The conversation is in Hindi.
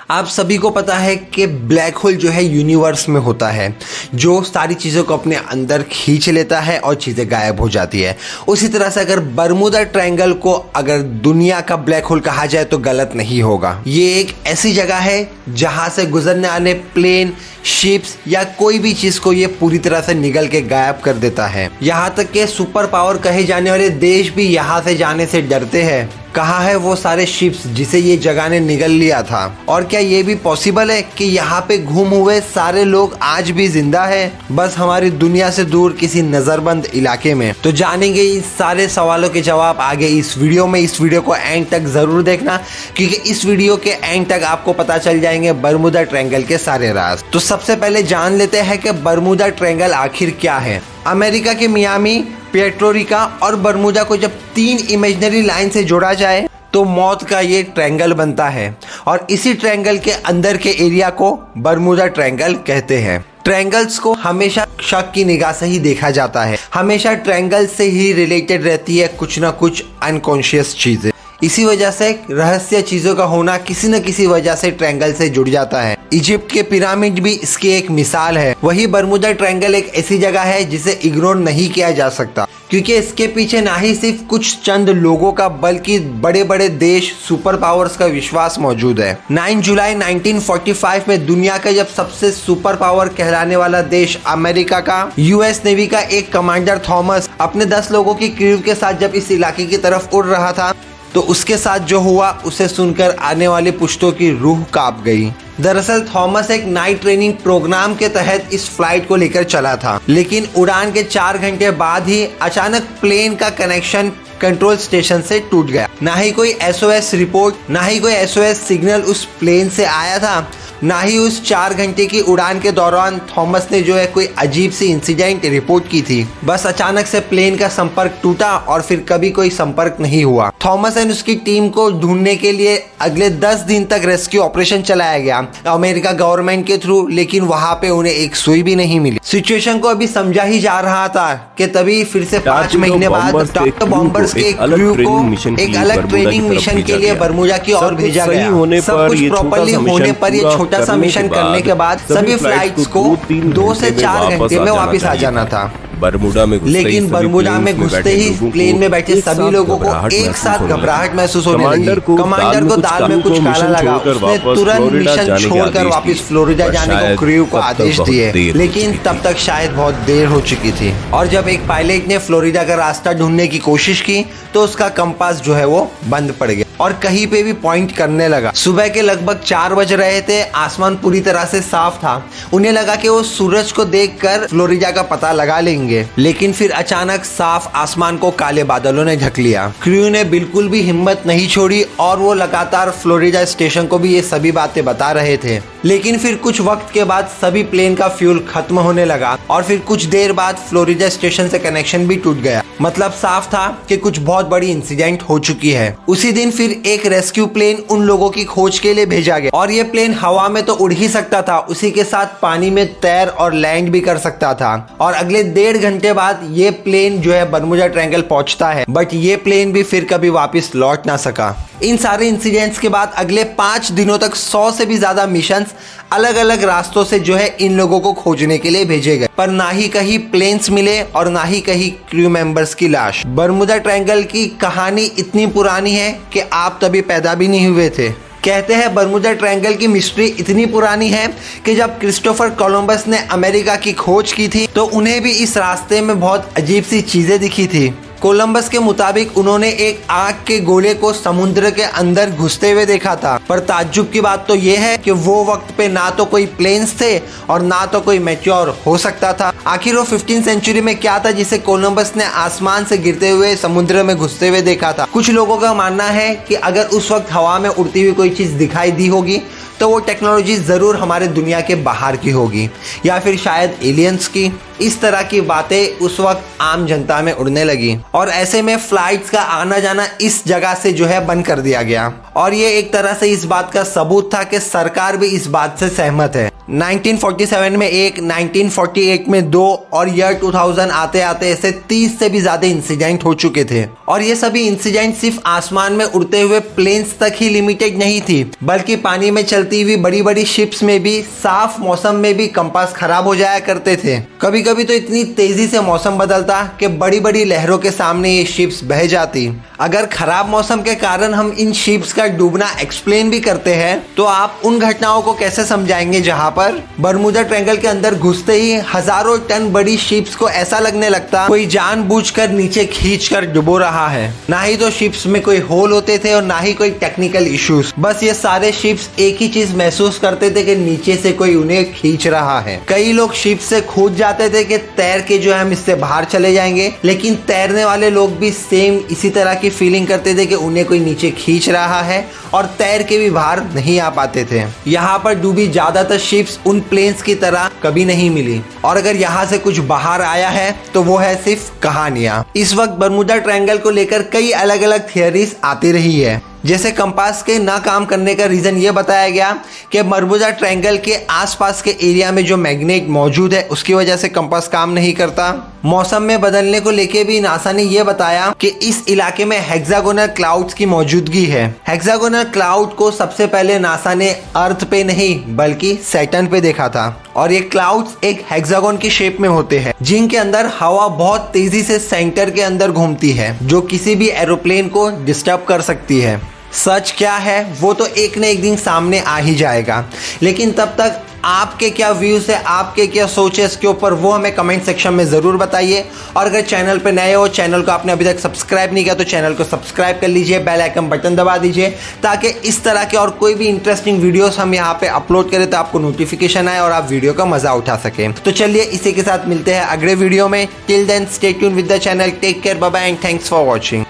आप सभी को पता है कि ब्लैक होल जो है यूनिवर्स में होता है, जो सारी चीज़ों को अपने अंदर खींच लेता है और चीज़ें गायब हो जाती है। उसी तरह से अगर बर्मुदा ट्रायंगल को अगर दुनिया का ब्लैक होल कहा जाए तो गलत नहीं होगा। ये एक ऐसी जगह है जहां से गुजरने आने प्लेन, शिप्स या कोई भी चीज को ये पूरी तरह से निगल के गायब कर देता है। यहाँ तक के सुपर पावर कहे जाने वाले देश भी यहाँ से जाने से डरते हैं। कहाँ है वो सारे शिप्स जिसे ये जगह ने निगल लिया था? और क्या ये भी पॉसिबल है कि यहाँ पे गुम हुए सारे लोग आज भी जिंदा है, बस हमारी दुनिया से दूर किसी नजरबंद इलाके में? तो जानेंगे इन सारे सवालों के जवाब आगे इस वीडियो में। इस वीडियो को एंड तक जरूर देखना, क्योंकि इस वीडियो के एंड तक आपको पता चल जाएंगे बर्मुदा ट्रायंगल के सारे राज। तो सबसे पहले जान लेते हैं कि बर्मुदा ट्रायंगल आखिर क्या है। अमेरिका के मियामी, पुएर्टो रिको और बर्मुदा को जब 3 इमेजिनरी लाइन से जोड़ा जाए तो मौत का ये ट्रायंगल बनता है, और इसी ट्रायंगल के अंदर के एरिया को बर्मुदा ट्रायंगल कहते हैं। ट्रायंगल्स को हमेशा शक की निगाह से ही देखा जाता है, हमेशा ट्रायंगल से ही रिलेटेड रहती है कुछ ना कुछ अनकॉन्शियस चीजें। इसी वजह से रहस्य चीजों का होना किसी न किसी वजह से ट्रायंगल से जुड़ जाता है। इजिप्ट के पिरामिड भी इसकी एक मिसाल है। वही बर्मुदा ट्रायंगल एक ऐसी जगह है जिसे इग्नोर नहीं किया जा सकता, क्योंकि इसके पीछे ना ही सिर्फ कुछ चंद लोगों का बल्कि बड़े बड़े देश, सुपर पावर्स का विश्वास मौजूद है। 9 जुलाई 1945 में दुनिया का जब सबसे सुपर पावर कहलाने वाला देश अमेरिका का यूएस नेवी का एक कमांडर थॉमस अपने 10 लोगों की क्रू के साथ जब इस इलाके की तरफ उड़ रहा था, तो उसके साथ जो हुआ उसे सुनकर आने वाली पुश्तों की रूह कांप गई। दरअसल थॉमस एक नाइट ट्रेनिंग प्रोग्राम के तहत इस फ्लाइट को लेकर चला था, लेकिन उड़ान के 4 घंटे बाद ही अचानक प्लेन का कनेक्शन कंट्रोल स्टेशन से टूट गया। ना ही कोई एसओएस रिपोर्ट, ना ही कोई एसओएस सिग्नल उस प्लेन से आया था, ना ही उस 4 घंटे की उड़ान के दौरान थॉमस ने जो है कोई अजीब सी इंसिडेंट रिपोर्ट की थी। बस अचानक से प्लेन का संपर्क टूटा और फिर कभी कोई संपर्क नहीं हुआ। थॉमस एंड उसकी टीम को ढूंढने के लिए अगले 10 दिन तक रेस्क्यू ऑपरेशन चलाया गया अमेरिका गवर्नमेंट के थ्रू, लेकिन वहां पे उन्हें एक सुई भी नहीं मिली। सिचुएशन को अभी समझा ही जा रहा था कि तभी फिर से 5 महीने बाद टॉर्पेडो बॉम्बर्स के क्रू को एक अलग ट्रेनिंग मिशन के लिए बर्मुदा की ओर भेजा गया। सब कुछ प्रॉपर्ली होने पर ये छोटा सा मिशन करने के बाद सभी फ्लाइट्स को 2 से 4 घंटे में वापस आ जाना था। बर्मुडा में लेकिन बर्मुडा में घुसते ही प्लेन में बैठे सभी लोगों को एक साथ घबराहट महसूस होने लगी। कमांडर को दाल में कुछ काला लगा। उसने तुरंत मिशन छोड़कर वापस फ्लोरिडा जाने को क्रू को आदेश दिए, लेकिन तब तक शायद बहुत देर हो चुकी थी। और जब एक पायलट ने फ्लोरिडा का रास्ता ढूंढने की कोशिश की तो उसका कंपास जो है वो बंद पड़ गया और कहीं पे भी पॉइंट करने लगा। सुबह के लगभग 4 बज रहे थे। आसमान पूरी तरह से साफ था। उन्हें लगा कि वो सूरज को देखकर फ्लोरिडा का पता लगा लेंगे, लेकिन फिर अचानक साफ आसमान को काले बादलों ने ढक लिया। क्रू ने बिल्कुल भी हिम्मत नहीं छोड़ी और वो लगातार फ्लोरिडा स्टेशन को भी ये सभी बातें बता रहे थे। लेकिन फिर कुछ वक्त के बाद सभी प्लेन का फ्यूल खत्म होने लगा और फिर कुछ देर बाद फ्लोरिडा स्टेशन से कनेक्शन भी टूट गया। मतलब साफ था कि कुछ बहुत बड़ी इंसिडेंट हो चुकी है। उसी दिन फिर एक रेस्क्यू प्लेन उन लोगों की खोज के लिए भेजा गया, और ये प्लेन हवा में तो उड़ ही सकता था, उसी के साथ पानी में तैर और लैंड भी कर सकता था। और अगले 1.5 घंटे बाद ये प्लेन जो है बर्मुदा ट्रायंगल पहुंचता है, बट ये प्लेन भी फिर कभी वापस लौट ना सका। इन सारे इंसिडेंट्स के बाद अगले 5 दिनों तक 100 से भी ज्यादा मिशंस अलग अलग रास्तों से जो है इन लोगों को खोजने के लिए भेजे गए, पर ना ही कहीं प्लेन्स मिले और ना ही कहीं क्रू मेंबर्स की लाश। बर्मुदा ट्रायंगल की कहानी इतनी पुरानी है कि आप तभी पैदा भी नहीं हुए थे। कहते हैं बर्मुदा ट्रायंगल की मिस्ट्री इतनी पुरानी है कि जब क्रिस्टोफर कोलंबस ने अमेरिका की खोज की थी तो उन्हें भी इस रास्ते में बहुत अजीब सी चीजें दिखी थी। कोलंबस के मुताबिक उन्होंने एक आग के गोले को समुद्र के अंदर घुसते हुए देखा था, पर ताज्जुब की बात तो यह है कि वो वक्त पे ना तो कोई प्लेन्स थे और ना तो कोई मेट्योर हो सकता था। आखिर वो 15वीं सेंचुरी में क्या था जिसे कोलंबस ने आसमान से गिरते हुए समुद्र में घुसते हुए देखा था? कुछ लोगों का मानना है कि अगर उस वक्त हवा में उड़ती हुई कोई चीज दिखाई दी होगी तो वो टेक्नोलॉजी जरूर हमारे दुनिया के बाहर की होगी, या फिर शायद एलियंस की। इस तरह की बातें उस वक्त आम जनता में उड़ने लगी और ऐसे में फ्लाइट्स का आना जाना इस जगह से जो है बंद कर दिया गया। और ये एक तरह से इस बात का सबूत था कि सरकार भी इस बात से सहमत है। 1947 में एक, 1948 में 2 और ईयर 2000 आते आते ऐसे 30 से भी ज्यादा इंसिडेंट हो चुके थे। और ये सभी इंसिडेंट सिर्फ आसमान में उड़ते हुए प्लेन्स तक ही लिमिटेड नहीं थी, बल्कि पानी में चलती हुई बड़ी बड़ी शिप्स में भी साफ मौसम में भी कंपास खराब हो जाया करते थे। कभी कभी तो इतनी तेजी से मौसम बदलता कि बड़ी बड़ी लहरों के सामने ये शिप्स बह जाती। अगर खराब मौसम के कारण हम इन शिप्स का डूबना एक्सप्लेन भी करते हैं तो आप उन घटनाओं को कैसे समझाएंगे जहां पर बरमूडा ट्रायंगल के अंदर घुसते ही हजारों टन बड़ी शिप्स को ऐसा लगने लगता कोई जानबूझकर नीचे खींचकर डुबो रहा है। ना ही तो शिप्स में कोई होल होते थे और ना ही कोई टेक्निकल इश्यूज, बस ये सारे शिप्स एक ही चीज महसूस करते थे कि नीचे से कोई उन्हें खींच रहा है। कई लोग शिप से कूद जाते थे कि तैर के जो है हम इससे बाहर चले जाएंगे, लेकिन तैरने वाले लोग भी सेम इसी तरह की फीलिंग करते थे कि उन्हें कोई नीचे खींच रहा है और तैर के भी बाहर नहीं आ पाते थे। यहाँ पर डूबी ज्यादातर शिप्स उन प्लेन्स की तरह कभी नहीं मिली और अगर यहाँ से कुछ बाहर आया है तो वो है सिर्फ कहानियां। इस वक्त बरमूडा ट्रायंगल को लेकर कई अलग अलग थियरीज आती रही है। जैसे कंपास के ना काम करने का रीजन ये बताया गया कि बरमूडा ट्रायंगल के आसपास के एरिया में जो मैग्नेट मौजूद है उसकी वजह से कंपास काम नहीं करता। मौसम में बदलने को लेके भी नासा ने ये बताया कि इस इलाके में हेक्सागोनल क्लाउड्स की मौजूदगी है। हेक्सागोनल क्लाउड को सबसे पहले नासा ने अर्थ पे नहीं बल्कि सैटर्न पे देखा था और ये क्लाउड्स एक हेक्सागोन की शेप में होते हैं जिनके अंदर हवा बहुत तेजी से सेंटर के अंदर घूमती है जो किसी भी एरोप्लेन को डिस्टर्ब कर सकती है। सच क्या है वो तो एक न एक दिन सामने आ ही जाएगा, लेकिन तब तक आपके क्या व्यूज है, आपके क्या सोच है इसके ऊपर वो हमें कमेंट सेक्शन में ज़रूर बताइए। और अगर चैनल पे नए हो, चैनल को आपने अभी तक सब्सक्राइब नहीं किया तो चैनल को सब्सक्राइब कर लीजिए, बेल आइकन बटन दबा दीजिए ताकि इस तरह के और कोई भी इंटरेस्टिंग वीडियोस हम यहाँ पे अपलोड करें तो आपको नोटिफिकेशन आए और आप वीडियो का मजा उठा सकें। तो चलिए इसी के साथ मिलते हैं अगले वीडियो में। Till then stay tuned with the channel, take care, bye bye and thanks for watching.